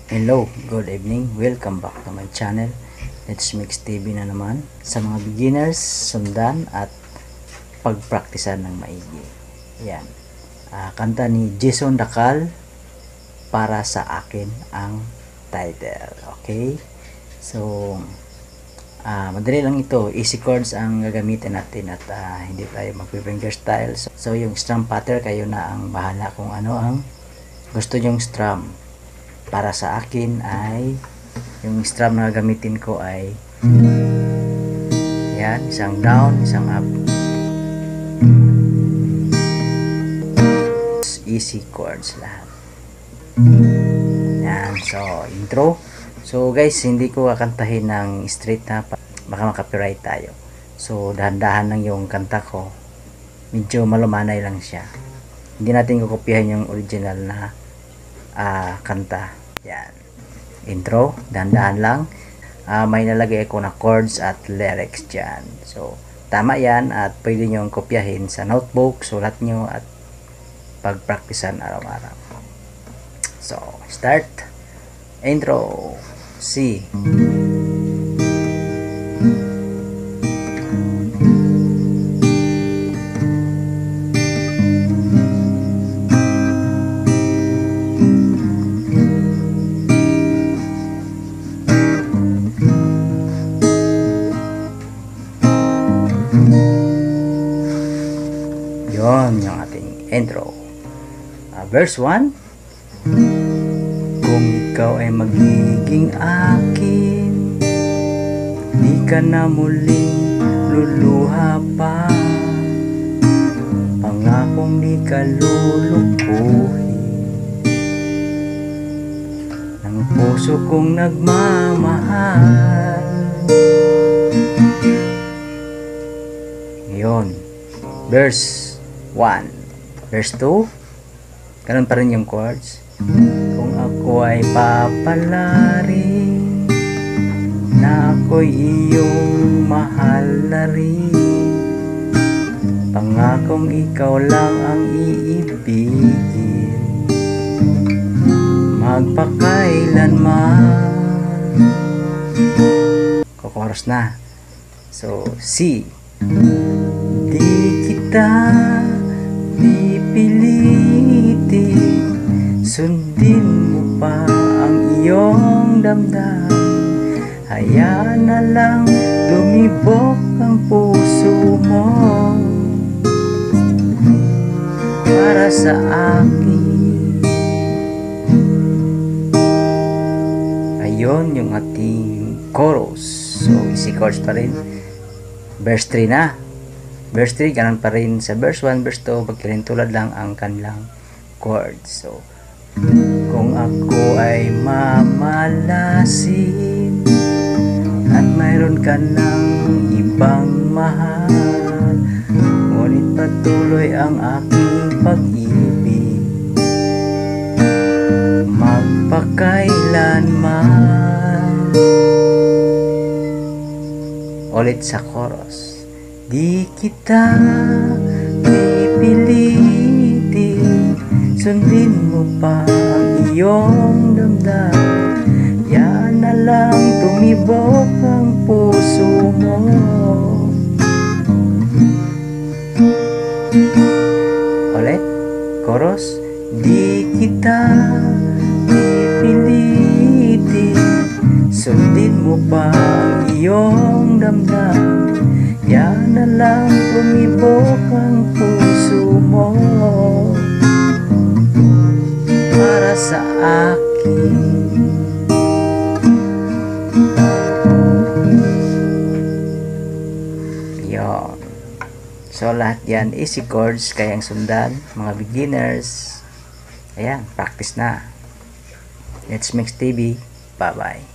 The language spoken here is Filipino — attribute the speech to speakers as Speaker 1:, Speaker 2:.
Speaker 1: Hello, good evening. Welcome back to my channel. Let's Mix TV na naman. Sa mga beginners, sundan at pagpraktisan ng maigi. Yan. Kanta ni Jason Dacal, Para sa Akin ang title. Okay? So, madali lang ito. Easy chords ang gagamitin natin at hindi tayo mag-finger style. So, yung strum pattern, kayo na ang bahala kung ano ang gusto nyong strum. Para sa akin ay yung strum na gamitin ko ay yan, isang down, isang up. Easy chords lahat. Yan, so intro. So guys, hindi ko kakantahin ng straight na, baka makapiright tayo. So dahan-dahan lang yung kanta ko. Medyo malumanay lang siya. Hindi natin kukopyahin yung original na kanta. Yan. Intro, dahan-dahan lang. May nalagay ako na chords at lyrics dyan. So, tama yan at pwede nyo kopyahin sa notebook, sulat nyo at pagpraktisan araw-araw. So, start. Intro. C. Yon yung ating intro. Verse 1. Kung ikaw ay magiging akin, di ka na muling luluha pa. Pangakong di ka lulukuhin ng puso kong nagmamahal. Yon. Verse 1. Verse 2, ganun pa rin yung chords. Kung ako ay papalarin, na ako'y iyong mahal na rin, pangakong ikaw lang ang iibigin, magpakailanman. Kukoros na. So, C. Di kita pipilitin, sundin mo pa ang iyong damdamin. Hayaan na lang lumibok ang puso mo para sa akin. Ayon yung ating chorus. So, easy chords pa rin. Verse 3 na. Verse 3, ganun pa rin sa verse 1, verse 2, pagkalintulad lang ang kanilang chords. So, kung ako ay mamalasin at mayroon ka ng ibang mahal, ngunit patuloy ang aking pag-ibig, magpakailanman. Ulit sa chorus. Di kita pipilitin, sundin mo pa ang iyong damdamin. Yan na lang tumibok ang puso mo. Ulit, chorus. Di kita pipilitin, sundin mo pa ang iyong damdamin. Yan na lang tumibok ang puso mo para sa akin. Yon. So lahat yan easy chords, kayang sundan mga beginners. Ayan, practice na. Let's Mix TV. Bye bye.